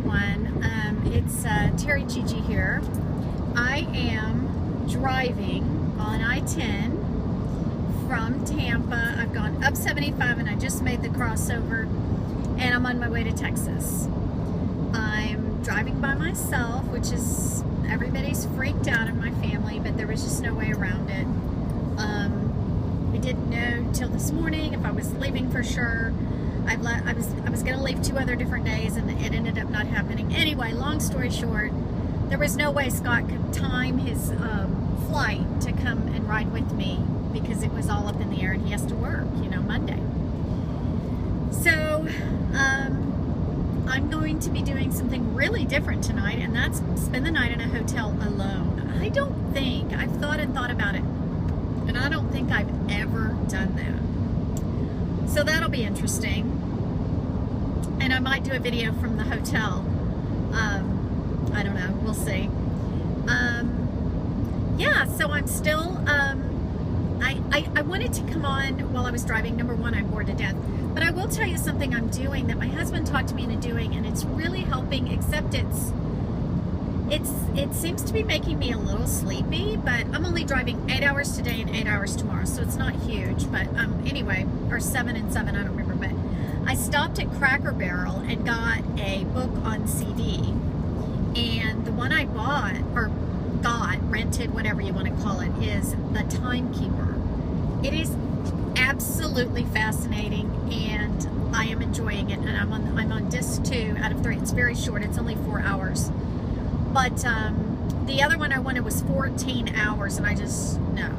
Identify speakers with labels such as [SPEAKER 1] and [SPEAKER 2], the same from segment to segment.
[SPEAKER 1] everyone. It's Terry Gigi here. I am driving on I-10 from Tampa. I've gone up 75 and I just made the crossover, and I'm on my way to Texas. I'm driving by myself, which is, everybody's freaked out in my family, but there was just no way around it. I didn't know till this morning if I was leaving for sure. I was going to leave 2 other different days, and it ended up not happening. Anyway, long story short, there was no way Scott could time his flight to come and ride with me because it was all up in the air and he has to work, Monday. So I'm going to be doing something really different tonight, and that's spend the night in a hotel alone. I've thought about it, and I don't think I've ever done that. So that'll be interesting. And I might do a video from the hotel. I don't know. We'll see. Yeah, so I'm still, I wanted to come on while I was driving. Number one, I'm bored to death. But I will tell you something I'm doing that my husband talked me into doing, and it's really helping, except it seems to be making me a little sleepy, but I'm only driving 8 hours today and 8 hours tomorrow, so it's not huge. But anyway, or 7 and 7, I don't remember. But I stopped at Cracker Barrel and got a book on CD, and the one I bought, or got, rented, whatever you want to call it, is The Timekeeper. It is absolutely fascinating, and I am enjoying it, and I'm on disc 2 out of 3. It's very short. It's only 4 hours. But the other one I wanted was 14 hours, and I just, no.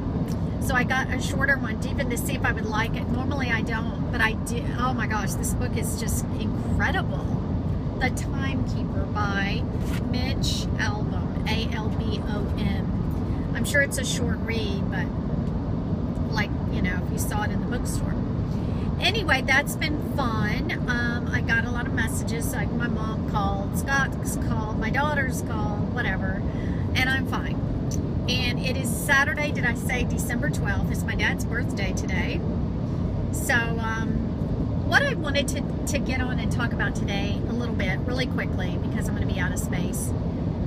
[SPEAKER 1] So I got a shorter one, even to see if I would like it. Normally I don't, but I did. Oh my gosh, this book is just incredible. The Timekeeper by Mitch Albom, A-L-B-O-M. I'm sure it's a short read, but if you saw it in the bookstore. Anyway, that's been fun. I got a lot of messages. Like my mom called, Scott's called, my daughter's called, whatever, and I'm fine. And it is Saturday, did I say December 12th? It's my dad's birthday today. So what I wanted to get on and talk about today a little bit, really quickly, because I'm going to be out of space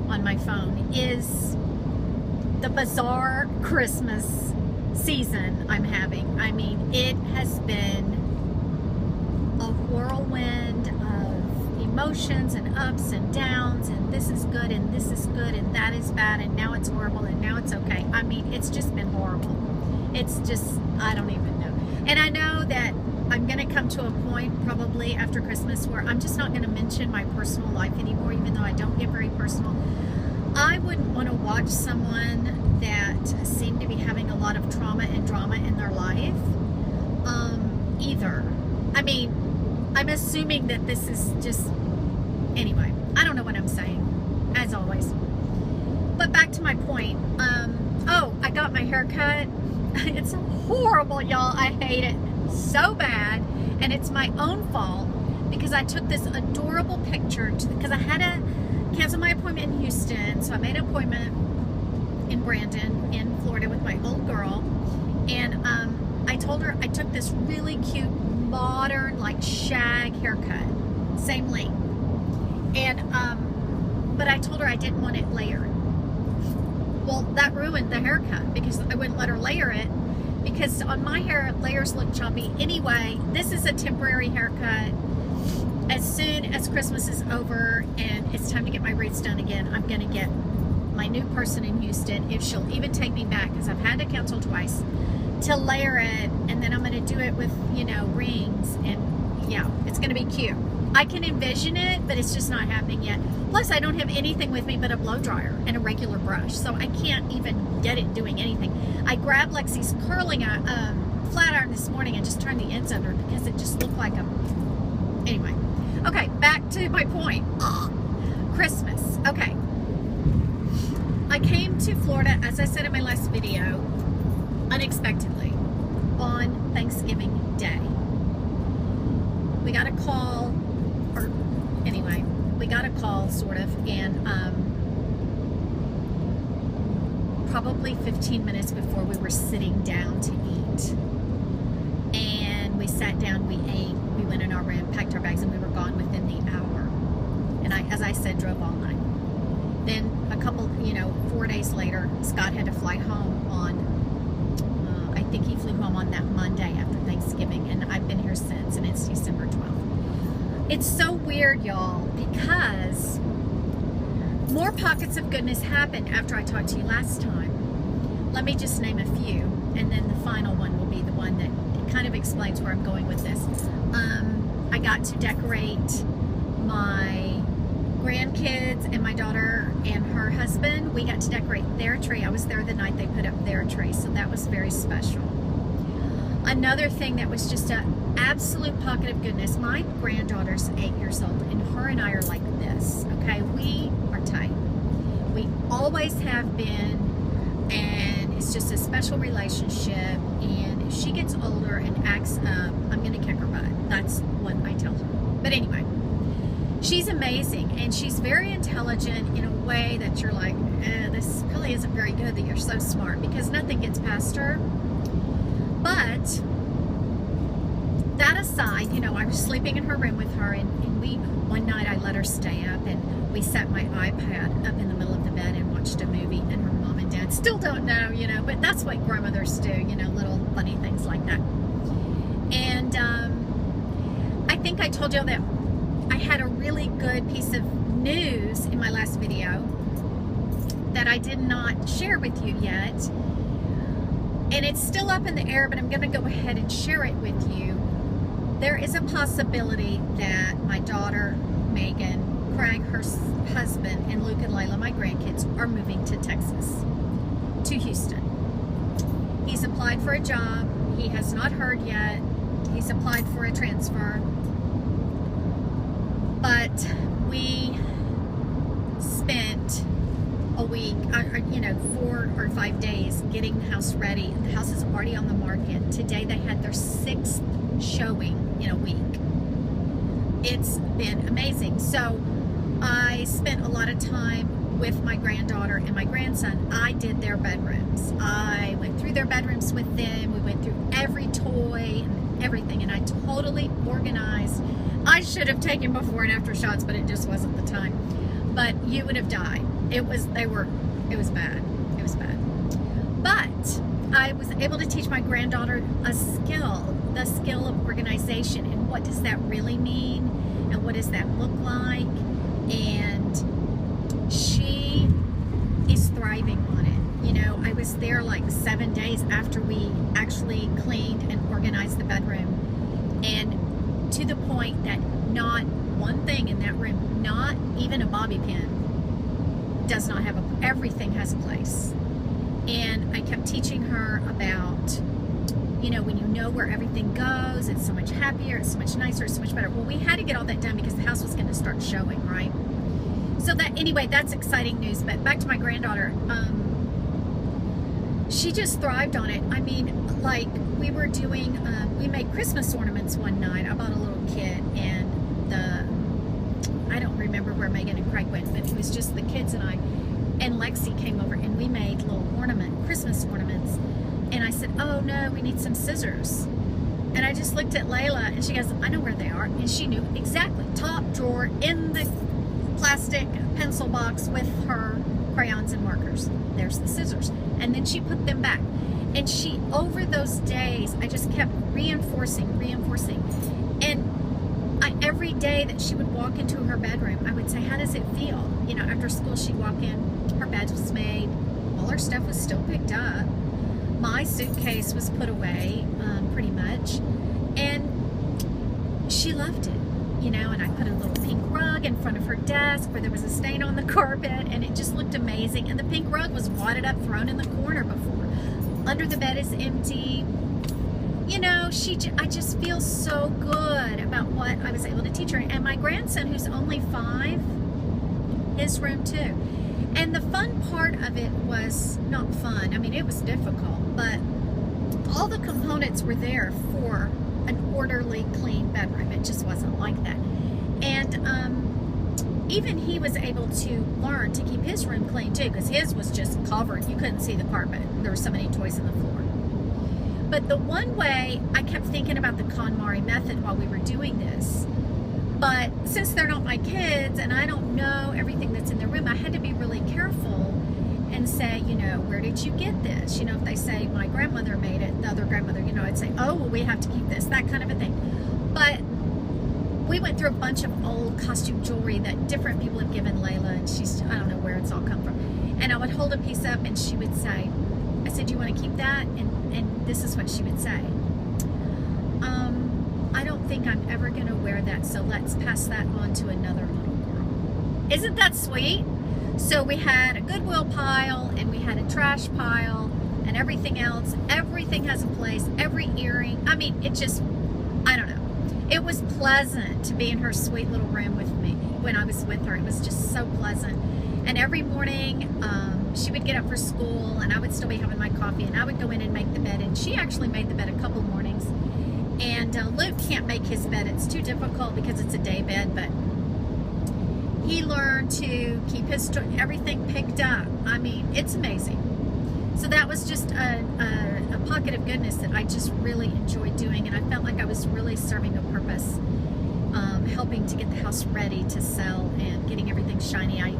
[SPEAKER 1] on my phone, is the bizarre Christmas season I'm having. I mean, it has been a whirlwind of emotions and ups and downs, and this is good and this is good and that is bad and now it's horrible and now it's okay. I mean, it's just been horrible. It's just, I don't even know. And I know that I'm going to come to a point probably after Christmas where I'm just not going to mention my personal life anymore, even though I don't get very personal. I wouldn't want to watch someone that seemed to be having a lot of trauma and drama in their life either. I mean, I'm assuming that this is just, anyway, I don't know what I'm saying, as always. But back to my point. I got my hair cut. It's horrible, y'all. I hate it so bad, and it's my own fault because I took this adorable picture because I had to cancel my appointment in Houston, so I made an appointment in Brandon, in Florida, with my old girl, and I told her I took this really cute, modern, like shag haircut, same length, and but I told her I didn't want it layered. Well, that ruined the haircut because I wouldn't let her layer it, because on my hair layers look choppy. Anyway, this is a temporary haircut. As soon as Christmas is over and it's time to get my roots done again, I'm going to get my new person in Houston, if she'll even take me back, because I've had to cancel twice, to layer it, and then I'm going to do it with, rings, and yeah, it's going to be cute. I can envision it, but it's just not happening yet. Plus, I don't have anything with me but a blow dryer and a regular brush, so I can't even get it doing anything. I grabbed Lexi's curling flat iron this morning and just turned the ends under it because it just looked like a... Anyway. Okay, back to my point. Christmas. Okay. I came to Florida, as I said in my last video, unexpectedly on Thanksgiving Day. We got a call, sort of, and probably 15 minutes before we were sitting down to eat. And we sat down, we ate, we went in our room, packed our bags, and we were gone within the hour. And as I said, drove all night. Then a couple, 4 days later, Scott had to fly home on, I think he flew home on that Monday after Thanksgiving, and I've been here since, and it's December 12th. It's so weird, y'all, because more pockets of goodness happened after I talked to you last time. Let me just name a few, and then the final one will be the one that kind of explains where I'm going with this. I got to decorate my grandkids and my daughter and her husband. We got to decorate their tree. I was there the night they put up their tree, so that was very special. Another thing that was just an absolute pocket of goodness, my granddaughter's 8 years old, and her and I are like this, okay? We are tight. We always have been, and it's just a special relationship, and if she gets older and acts up, I'm going to kick her butt. That's what I tell her. But anyway, she's amazing, and she's very intelligent in a way that you're like, this really isn't very good that you're so smart, because nothing gets past her. But that aside, I was sleeping in her room with her, and one night I let her stay up, and we set my iPad up in the middle of the bed and watched a movie, and her mom and dad still don't know, but that's what grandmothers do, little funny things like that. And I think I told you that I had a really good piece of news in my last video that I did not share with you yet. And it's still up in the air, but I'm going to go ahead and share it with you. There is a possibility that my daughter, Megan, Craig, her husband, and Luke and Layla, my grandkids, are moving to Texas, to Houston. He's applied for a job. He has not heard yet. He's applied for a transfer. But we spent a week, 4 or 5 days getting the house ready. The house is already on the market. Today they had their 6th showing in a week. It's been amazing. So I spent a lot of time with my granddaughter and my grandson. I did their bedrooms. I went through their bedrooms with them. We went through every toy and everything, and I totally organized. I should have taken before and after shots, but it just wasn't the time. But you would have died. It was bad. It was bad. But I was able to teach my granddaughter a skill, the skill of organization, and what does that really mean, and what does that look like, and she is thriving on it. I was there like 7 days after we actually cleaned and organized the bedroom, and to the point that not one thing in that room, not even a bobby pin, does not have everything has a place. And I kept teaching her about, when you know where everything goes, it's so much happier, it's so much nicer, it's so much better. Well, we had to get all that done because the house was going to start showing, right? So anyway, that's exciting news. But back to my granddaughter, she just thrived on it. I mean, like, we were doing, we made Christmas ornaments one night. I bought a little kit, and I don't remember where Megan and Craig went, but it was just the kids and I, and Lexi came over, and we made little Christmas ornaments. And I said, oh no, we need some scissors. And I just looked at Layla, and she goes, I know where they are. And she knew exactly, top drawer in the plastic pencil box with her crayons and markers. There's the scissors. And then she put them back. And she, over those days, I just kept reinforcing. And every day that she would walk into her bedroom, I would say, how does it feel? After school, she'd walk in, her bed was made, all her stuff was still picked up. My suitcase was put away, pretty much. And she loved it, and I put a little pink rug in front of her desk where there was a stain on the carpet, and it just looked amazing. And the pink rug was wadded up, thrown in the corner before. Under the bed is empty. I just feel so good about what I was able to teach her. And my grandson, who's only 5, his room too. And the fun part of it was not fun. I mean, it was difficult, but all the components were there for an orderly, clean bedroom. It just wasn't like that. And even he was able to learn to keep his room clean too, because his was just covered. You couldn't see the carpet. There were so many toys on the floor. But the one way, I kept thinking about the KonMari method while we were doing this, But since they're not my kids and I don't know everything that's in their room, I had to be really careful and say, you know, where did you get this? You know, if they say my grandmother made it, the other grandmother, you know, I'd say, oh, well, we have to keep this, that kind of a thing. But we went through a bunch of old costume jewelry that different people have given Layla, and she's, I don't know where it's all come from. And I would hold a piece up and she would say, I said, you want to keep that? And this is what she would say. I don't think I'm ever going to wear that, so let's pass that on to another little girl. Isn't that sweet? So we had a Goodwill pile and we had a trash pile and everything else. Everything has a place, every earring. I mean, it just, I don't know. It was pleasant to be in her sweet little room with me when I was with her. It was just so pleasant. And every morning, she would get up for school and I would still be having my coffee and I would go in and make the bed. And she actually made the bed a couple mornings. And Luke can't make his bed. It's too difficult because it's a day bed, but he learned to keep his everything picked up. I mean, it's amazing. So that was just a pocket of goodness that I just really enjoyed doing, and I felt like I was really serving a purpose, helping to get the house ready to sell and getting everything shiny. I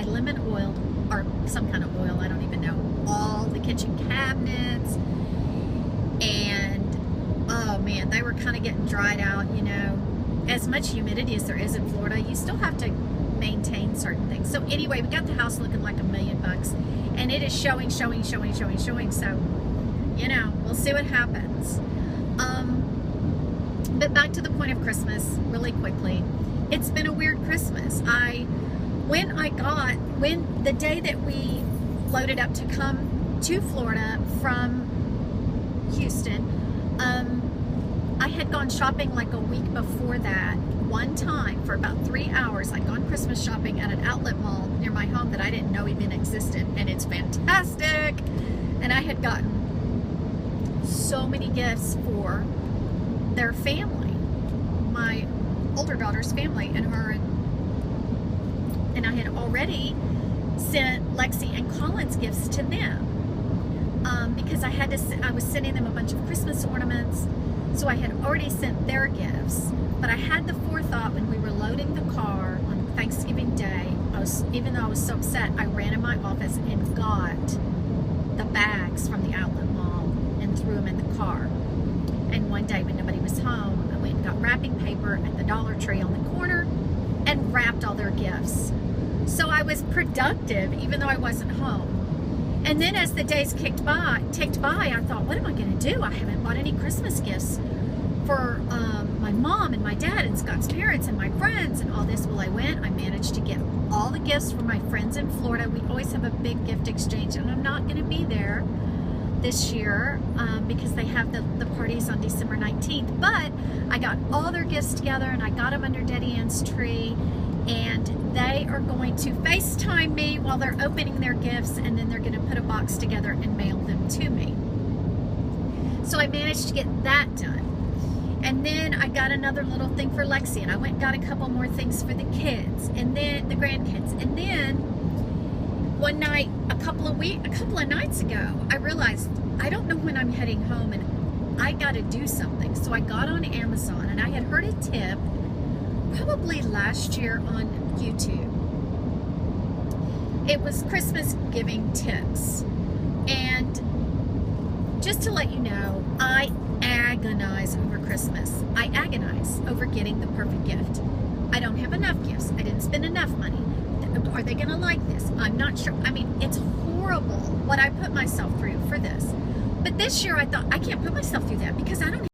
[SPEAKER 1] lemon oiled, or some kind of oil, I don't even know, all the kitchen cabinets, and oh man, they were kind of getting dried out, you know. As much humidity as there is in Florida, you still have to maintain certain things. So anyway, we got the house looking like $1 million, and it is showing. So, you know, we'll see what happens. But back to the point of Christmas, really quickly. It's been a weird Christmas. When the day that we loaded up to come to Florida from Houston, I had gone shopping like a week before that. One time for about 3 hours, I'd gone Christmas shopping at an outlet mall near my home that I didn't know even existed, and it's fantastic. And I had gotten so many gifts for their family, my older daughter's family, and her, and I had already sent Lexi and Colin's gifts to them, because I was sending them a bunch of Christmas ornaments. So I had already sent their gifts, but I had the forethought when we were loading the car on Thanksgiving Day. Even though I was so upset, I ran in my office and got the bags from the outlet mall and threw them in the car. And one day when nobody was home, I went and got wrapping paper at the Dollar Tree on the corner and wrapped all their gifts. So I was productive even though I wasn't home. And then as the days ticked by, I thought, what am I going to do? I haven't bought any Christmas gifts for my mom and my dad and Scott's parents and my friends and all this. Well, I managed to get all the gifts from my friends in Florida. We always have a big gift exchange, and I'm not going to be there this year because they have the parties on December 19th. But I got all their gifts together and I got them under Daddy Ann's tree. And they are going to FaceTime me while they're opening their gifts, and then they're going to put a box together and mail them to me. So I managed to get that done. And then I got another little thing for Lexi, and I went and got a couple more things for the kids, and then the grandkids. And then one night, a couple of nights ago, I realized I don't know when I'm heading home, and I got to do something. So I got on Amazon, and I had heard a tip probably last year on YouTube. It was Christmas giving tips. And just to let you know, I agonize over Christmas. I agonize over getting the perfect gift. I don't have enough gifts. I didn't spend enough money. Are they going to like this? I'm not sure. I mean, it's horrible what I put myself through for this. But this year I thought, I can't put myself through that because I don't